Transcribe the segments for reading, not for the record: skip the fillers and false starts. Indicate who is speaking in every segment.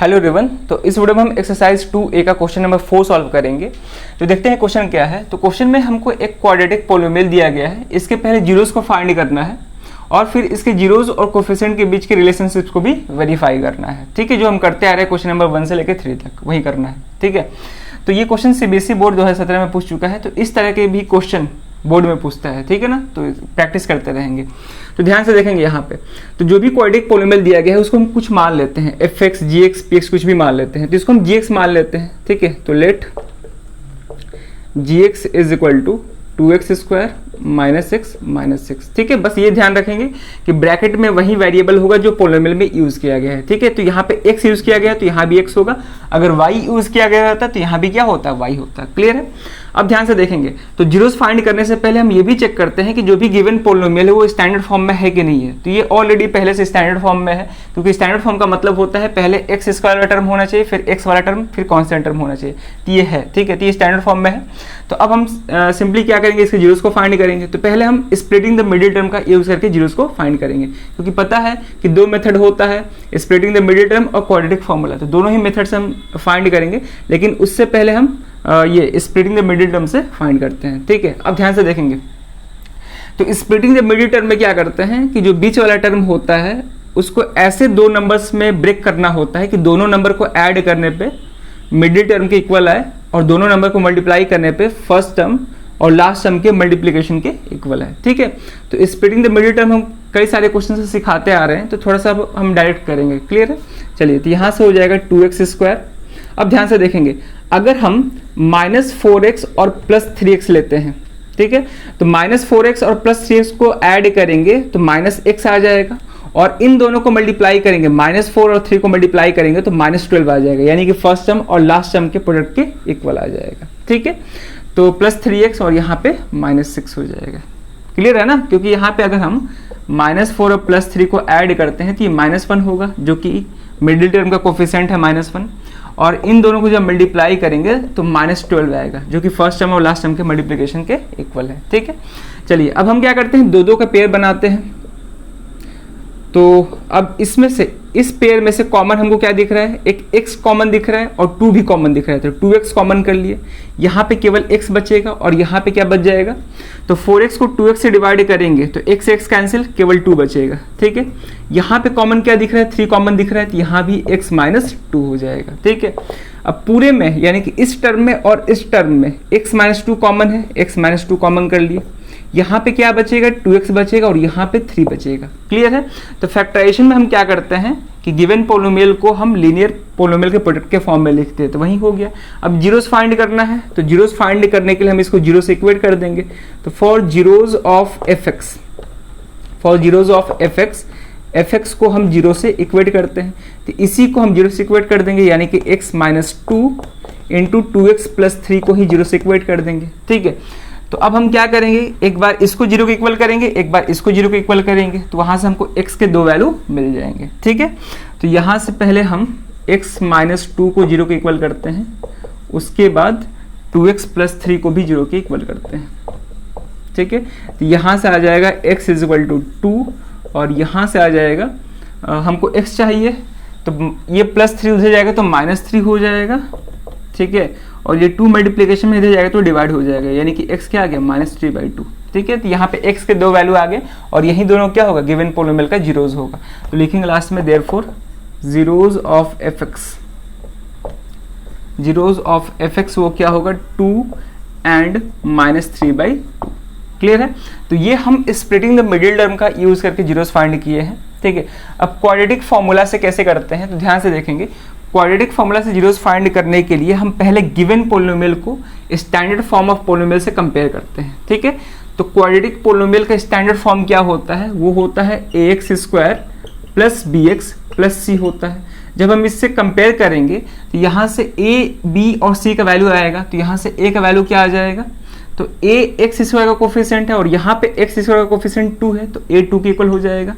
Speaker 1: Hello everyone. तो इस video में हम एक्सरसाइज 2A का क्वेश्चन नंबर 4 सॉल्व करेंगे। तो देखते हैं क्वेश्चन क्या है। तो क्वेश्चन में हमको एक क्वाड्रेटिक पोलिनोमियल दिया गया है, इसके पहले जीरोस को फाइंड करना है और फिर इसके जीरोस और कोफिशिएंट के बीच के रिलेशनशिप्स को भी वेरीफाई करना है। ठीक है, जो हम करते आ रहे हैं क्वेश्चन नंबर 1 से लेकर 3 तक वही करना है। ठीक है, तो ये क्वेश्चन सीबीएसई बोर्ड 2017 में पूछ चुका है, तो इस तरह के भी क्वेश्चन बोर्ड में पूछता है। ठीक है ना, तो प्रैक्टिस करते रहेंगे। तो ध्यान से देखेंगे यहाँ पे, तो जो भी क्वाड्रेटिक पोलिनोमियल दिया गया है उसको हम कुछ मान लेते हैं, fx, gx, px कुछ भी मान लेते हैं। तो इसको हम gx मान लेते हैं। ठीक है, तो let gx is equal to 2x square minus x minus 6। ठीक है, बस ये ध्यान रखेंगे कि ब्रैकेट में वही वेरिएबल होगा जो पोलिनोमियल में यूज किया गया है। ठीक है, तो यहाँ पे x यूज किया गया है तो यहाँ भी x होगा, अगर y यूज किया गया होता तो यहाँ भी क्या होता है, y होता है। क्लियर है। अब ध्यान से देखेंगे, तो जीरोस फाइंड करने से पहले हम ये भी चेक करते हैं कि जो भी गिवन पोलिनोमियल है वो स्टैंडर्ड फॉर्म में है कि नहीं है। तो ये ऑलरेडी पहले से स्टैंडर्ड फॉर्म में है, क्योंकि स्टैंडर्ड फॉर्म का मतलब होता है पहले एक्स स्क्वायर वाला टर्म होना चाहिए, फिर एक्स वाला टर्म, फिर कांस्टेंट टर्म होना चाहिए। तो ये है। ठीक है, तो ये स्टैंडर्ड फॉर्म में है। तो अब हम सिंपली क्या करेंगे, इसके जीरोस को फाइंड करेंगे। तो पहले हम स्प्लिटिंग द मिडिल टर्म का यूज करके जीरोस को फाइंड करेंगे, क्योंकि पता है कि दो मेथड होता है, स्प्लिटिंग द मिडिल टर्म और क्वाड्रेटिक फॉर्मूला। तो दोनों ही मेथड से हम फाइंड करेंगे, लेकिन उससे पहले हम ये स्प्लिटिंग द मिडिल टर्म से फाइंड करते हैं। ठीक है, अब ध्यान से देखेंगे, तो स्प्लिटिंग द मिडिल टर्म में क्या करते हैं कि जो बीच वाला टर्म होता है उसको ऐसे दो नंबर्स में ब्रेक करना होता है कि दोनों नंबर को ऐड करने पे मिडिल टर्म के इक्वल आए और दोनों नंबर को मल्टीप्लाई करने पे फर्स्ट टर्म और लास्ट टर्म के मल्टीप्लिकेशन के इक्वल है। ठीक है, तो स्प्लिटिंग द मिडिल टर्म हम कई सारे क्वेश्चन से सिखाते आ रहे हैं, तो थोड़ा सा हम डायरेक्ट करेंगे। क्लियर है। चलिए, तो यहाँ से हो जाएगा 2x स्क्वायर। अब ध्यान से देखेंगे, अगर हम -4x और +3x लेते हैं, ठीक है, तो -4x और +3x को ऐड करेंगे तो -x आ जाएगा, और इन दोनों को मल्टीप्लाई करेंगे, -4 और 3 को मल्टीप्लाई करेंगे तो -12 आ जाएगा, यानी कि फर्स्ट टर्म और लास्ट टर्म के प्रोडक्ट के इक्वल आ जाएगा। ठीक है, तो +3x और यहाँ पे -6 हो जाएगा। क्लियर है ना, क्योंकि यहाँ पे अगर हम -4 और +3 को ऐड करते हैं तो ये -1 होगा, जो कि मिडिल टर्म का कोफिशिएंट है -1, और इन दोनों को जब मल्टीप्लाई करेंगे तो -12 आएगा, जो कि फर्स्ट टर्म और लास्ट टर्म के मल्टीप्लिकेशन के इक्वल है। ठीक है, चलिए अब हम क्या करते हैं, दो का पेयर बनाते हैं। तो अब इसमें से, इस पेयर में से कॉमन हमको क्या दिख रहा है, एक x कॉमन दिख रहा है और 2 भी कॉमन दिख रहा है, तो 2x कॉमन कर लिए, यहाँ पे केवल x बचेगा और यहाँ पे क्या बच जाएगा, तो 4x को 2x से डिवाइड करेंगे तो x x कैंसिल, केवल 2 बचेगा। ठीक है, यहाँ पे कॉमन क्या दिख रहा है, 3 कॉमन दिख रहा है, तो यहाँ भी x -2 हो जाएगा। ठीक है, अब पूरे में यानी कि इस टर्म में और इस टर्म में x -2 कॉमन है, x -2 कॉमन कर लिए, यहाँ पे क्या बचेगा, 2x बचेगा और यहाँ पे 3 बचेगा। क्लियर है। तो फैक्टराइजेशन में हम क्या करते हैं कि गिवन पोलिनोमियल को हम लीनियर पोलिनोमियल के प्रोडक्ट के फॉर्म में लिखते हैं, तो वही हो गया। अब जीरोस फाइंड करना है, तो जीरोस फाइंड करने के लिए हम इसको जीरो से इक्वेट कर देंगे। तो for zeros of fx, fx को हम जीरो से इक्वेट करते हैं, तो इसी को हम जीरो से इक्वेट कर देंगे, यानी कि x -2 इंटू 2x + 3 को ही जीरो से इक्वेट कर देंगे। ठीक है, तो अब हम क्या करेंगे, एक बार इसको जीरो के इक्वल करेंगे, एक बार इसको जीरो के इक्वल करेंगे, तो वहां से हमको x के 2 वैल्यू मिल जाएंगे। ठीक है, तो यहां से पहले हम x -2 को जीरो के इक्वल करते हैं, उसके बाद 2x + 3 को भी जीरो के इक्वल करते हैं। ठीक है, तो यहां से आ जाएगा x = 2 और यहां से आ जाएगा हमको x चाहिए, तो ये +3 उधर जाएगा तो -3 हो जाएगा। ठीक है, और ये 2 मल्टीप्लिकेशन में इधर जाएगा तो डिवाइड हो जाएगा, यानी कि x क्या आ गया, -3/2। ठीक है, तो यहाँ पे x के 2 वैल्यू आ गए और यही दोनों क्या होगा, गिवन पोलिनोमियल का जीरोस होगा। तो लिखेंगे लास्ट में देयरफॉर जीरोस ऑफ fx वो क्या होगा, 2 एंड -3/2। क्लियर है। तो ये हम स्प्लिटिंग द मिडिल टर्म का यूज करके जीरोस फाइंड किए हैं। ठीक है, अब क्वाड्रेटिक फॉर्मूला से कैसे करते हैं, तो ध्यान से देखेंगे, क्वाड्रेटिक फॉर्मूला से जीरोस फाइंड करने के लिए हम पहले गिवन पोलिनोमियल को स्टैंडर्ड फॉर्म ऑफ पोलिनोमियल से कंपेयर करते हैं। ठीक है, तो क्वाड्रेटिक पोलिनोमियल का स्टैंडर्ड फॉर्म क्या होता है, वो होता है ax² + bx + c होता है। जब हम इससे कंपेयर करेंगे तो यहाँ से a, b और c का वैल्यू आएगा, तो यहाँ से a का वैल्यू क्या आ जाएगा, तो a x² का कोफिशिएंट है और यहाँ पे x² का कोफिशिएंट 2 है, तो a 2 के इक्वल हो जाएगा।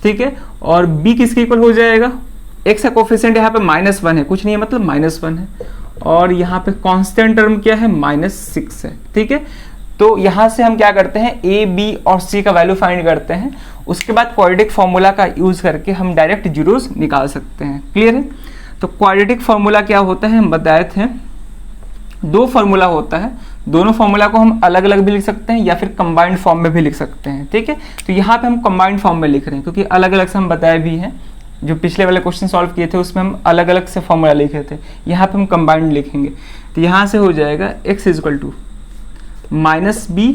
Speaker 1: ठीक है, और b किसके इक्वल हो जाएगा, x का कोफिशिएंट यहाँ पे -1 है, कुछ नहीं है मतलब -1 है, और यहाँ पे कांस्टेंट टर्म क्या है, -6 है। ठीक है, तो यहाँ से हम क्या करते हैं, a, b और c का वैल्यू फाइंड करते हैं, उसके बाद क्वाड्रेटिक फॉर्मूला का यूज करके हम डायरेक्ट जीरोस निकाल सकते हैं। क्लियर है। तो क्वाड्रेटिक फॉर्मूला क्या होता है हम बताए थे, दो फॉर्मूला होता है, दोनों फॉर्मूला को हम अलग अलग भी लिख सकते हैं या फिर कंबाइंड फॉर्म में भी लिख सकते हैं, ठीक है। तो यहाँ पे हम कंबाइंड फॉर्म में लिख रहे हैं क्योंकि अलग अलग से हम बताए भी हैं, जो पिछले वाले क्वेश्चन सॉल्व किए थे उसमें हम अलग अलग से फॉर्मूला लिखे थे, यहाँ पे हम कंबाइंड लिखेंगे। तो यहाँ से हो जाएगा x equal to minus B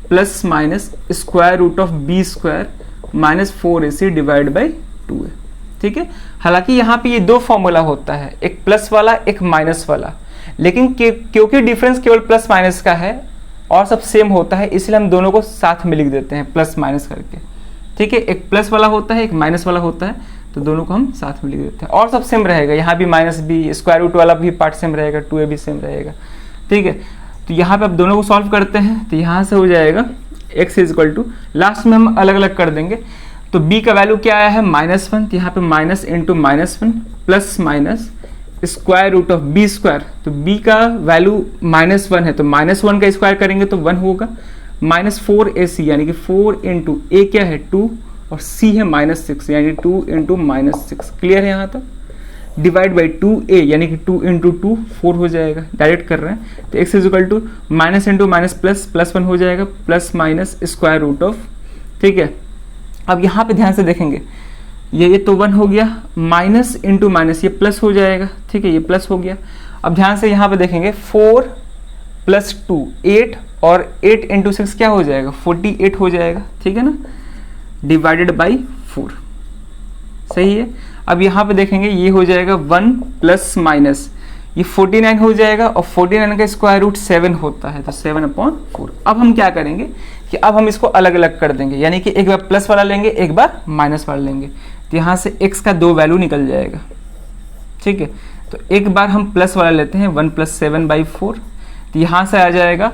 Speaker 1: plus minus square root of B square minus 4ac divide by 2a, ठीक है। हालांकि यहाँ पे ये दो फॉर्मूला होता है, एक प्लस वाला एक माइनस वाला, लेकिन क्योंकि डिफरेंस केवल प्लस माइनस का है और सब सेम होता है, इसलिए हम दोनों को साथ में लिख देते हैं प्लस माइनस करके, ठीक है। एक प्लस वाला होता है एक माइनस वाला होता है, तो दोनों को हम साथ में लिख देते हैं और सब सेम रहेगा। यहाँ भी माइनस बी स्क्वायर रूट वाला भी पार्ट सेम रहेगा, 2a भी सेम रहेगा, ठीक है। तो यहाँ पे अब दोनों को सॉल्व करते हैं, तो यहाँ से हो जाएगा x इजकल टू, लास्ट में हम अलग अलग कर देंगे। तो b का वैल्यू क्या आया है -1, तो यहाँ पे minus into -1 plus minus square root of B square, तो b का वैल्यू -1 है तो -1 का स्क्वायर करेंगे तो 1 होगा, -4ac यानी कि 4 इंटू a क्या है 2 और c है -6 यानी 2 इंटू -6। क्लियर है यहाँ तक? डिवाइड बाई 2a यानी कि 2 इंटू 2 4 हो जाएगा, डायरेक्ट कर रहे हैं। तो x equal to minus into minus plus 1 हो जाएगा, plus minus square root of, ठीक है। अब यहाँ पे ध्यान से देखेंगे, ये तो 1 हो गया, माइनस इंटू माइनस ये प्लस हो जाएगा, ठीक है, ये प्लस हो गया। अब ध्यान से यहाँ पे देखेंगे 4 प्लस 2 8 और 8 इंटू 6 क्या हो जाएगा 48 हो जाएगा, ठीक है ना, डिवाइडेड बाई 4, सही है। अब यहाँ पे देखेंगे ये हो जाएगा 1 प्लस माइनस ये 49 हो जाएगा और 49 का स्क्वायर रूट 7 होता है, तो 7/4। अब हम क्या करेंगे कि अब हम इसको अलग अलग कर देंगे, यानी कि एक बार प्लस वाला लेंगे एक बार माइनस वाला लेंगे, तो यहाँ से x का 2 वैल्यू निकल जाएगा, ठीक है। तो एक बार हम प्लस वाला लेते हैं 1 प्लस 7/4, तो यहाँ से आ जाएगा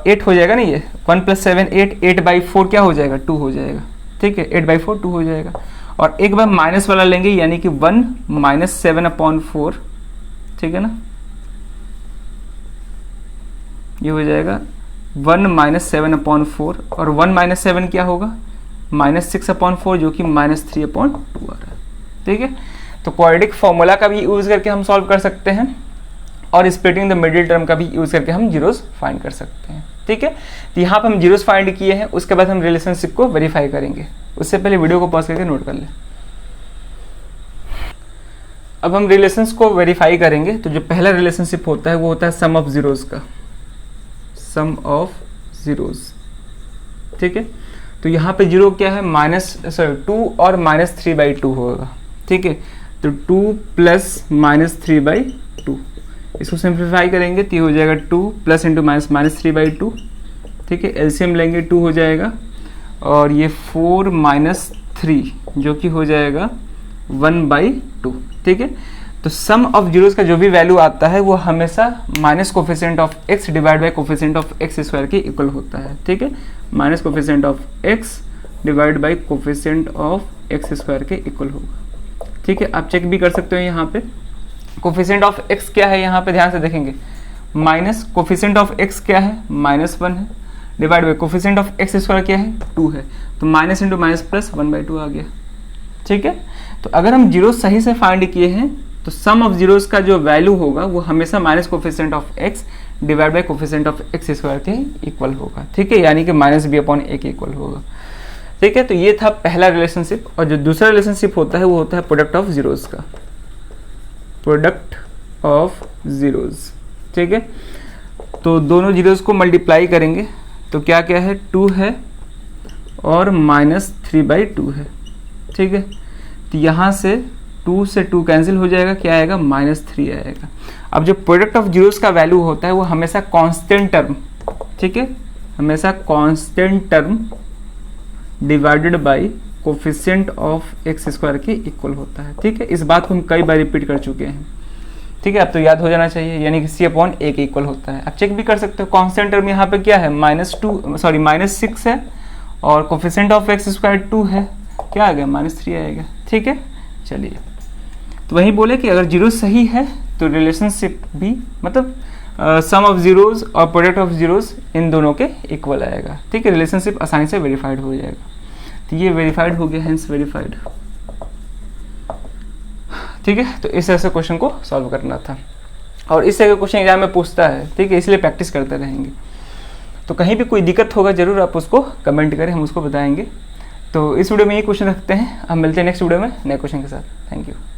Speaker 1: 8 हो जाएगा ना, ये 1 प्लस 7 8/4 क्या हो जाएगा 2 हो जाएगा, ठीक है, 8/4 2 हो जाएगा। और एक बार माइनस वाला लेंगे यानी कि 1 माइनस 7/4, ठीक है ना, ये हो जाएगा 1 माइनस 7/4 और 1 माइनस 7 क्या होगा -6/4 जो कि -3/2 आ रहा है, ठीक है। तो क्वाड्रेटिक फॉर्मूला का भी यूज करके हम सॉल्व कर सकते हैं और स्प्लिटिंग द मिडिल टर्म का भी यूज करके हम जीरोस फाइंड कर सकते हैं, ठीक है। तो यहाँ पर हम जीरोस फाइंड किए हैं, उसके बाद हम रिलेशनशिप को वेरीफाई करेंगे। उससे पहले वीडियो को पॉज करके नोट कर लें। अब हम रिलेशंस को वेरीफाई करेंगे। तो जो पहला रिलेशनशिप होता है वो होता है सम ऑफ जीरोस का, सम ऑफ जीरोस, ठीक है। तो यहाँ पे जीरो क्या है 2 और -3/2 होगा, ठीक है। तो 2 प्लस -3/2, इसको सिंप्लीफाई करेंगे तो ये हो जाएगा 2 प्लस इंटू -3/2, ठीक है। एलसीएम लेंगे 2 हो जाएगा और ये 4 - 3 जो कि हो जाएगा 1/2, ठीक है। तो सम ऑफ जीरोस का जो भी वैल्यू आता है वो हमेशा minus coefficient of x divide by coefficient of x square के इक्वल होता है, ठीक है। Minus coefficient of x divide by coefficient of x square के इक्वल होगा, ठीक है। आप चेक भी कर सकते हो यहाँ पे कोफिशिएंट ऑफ x क्या है, यहाँ पे ध्यान से देखेंगे माइनस कोफिशिएंट ऑफ x क्या है -1 है, divide by coefficient of x square क्या है 2 है, तो माइनस इंटू माइनस प्लस 1/2 आ गया, ठीक है। तो अगर हम जीरो सही से फाइंड किए हैं तो सम ऑफ जीरोस का जो वैल्यू होगा वो हमेशा minus coefficient of x divide by coefficient of x square के इक्वल होगा, ठीक है, यानी कि -b/a के इक्वल होगा, ठीक है। तो ये था पहला रिलेशनशिप। और जो दूसरा रिलेशनशिप होता है वो होता है प्रोडक्ट ऑफ जीरोस का, प्रोडक्ट ऑफ जीरोस, ठीक है। तो दोनों जीरोस को मल्टीप्लाई करेंगे तो क्या क्या है 2 है और -3/2 है, ठीक है। तो यहाँ से 2 से 2 कैंसिल हो जाएगा, क्या आएगा -3 आएगा। अब जो प्रोडक्ट ऑफ जीरोस का वैल्यू होता है वो हमेशा कांस्टेंट टर्म, ठीक है, हमेशा constant term divided by coefficient of x square के इक्वल होता है, ठीक है। इस बात को हम कई बार रिपीट कर चुके हैं, ठीक है। अब तो याद हो जाना चाहिए, यानी कि c/a के इक्वल होता है। आप चेक भी कर सकते हो कांस्टेंट टर्म यहाँ पे क्या है -6 है और कोफिशिएंट ऑफ x स्क्वायर 2 है, क्या आ गया -3 आएगा, ठीक है। चलिए, तो वही बोले कि अगर जीरो सही है तो रिलेशनशिप भी मतलब सम ऑफ जीरोस और प्रोडक्ट ऑफ जीरोस इन दोनों के इक्वल आएगा, ठीक है। रिलेशनशिप आसानी से वेरीफाइड हो जाएगा। तो ये वेरीफाइड हो गया, हेंस वेरीफाइड। ठीक है, तो इस तरह से क्वेश्चन को सॉल्व करना था और इस तरह का क्वेश्चन एग्जाम में पूछता है, ठीक है, इसलिए प्रैक्टिस करते रहेंगे। तो कहीं भी कोई दिक्कत होगा जरूर आप उसको कमेंट करें, हम उसको बताएंगे। तो इस वीडियो में ये क्वेश्चन रखते हैं, हम मिलते हैं नेक्स्ट वीडियो में नए क्वेश्चन के साथ। Thank you.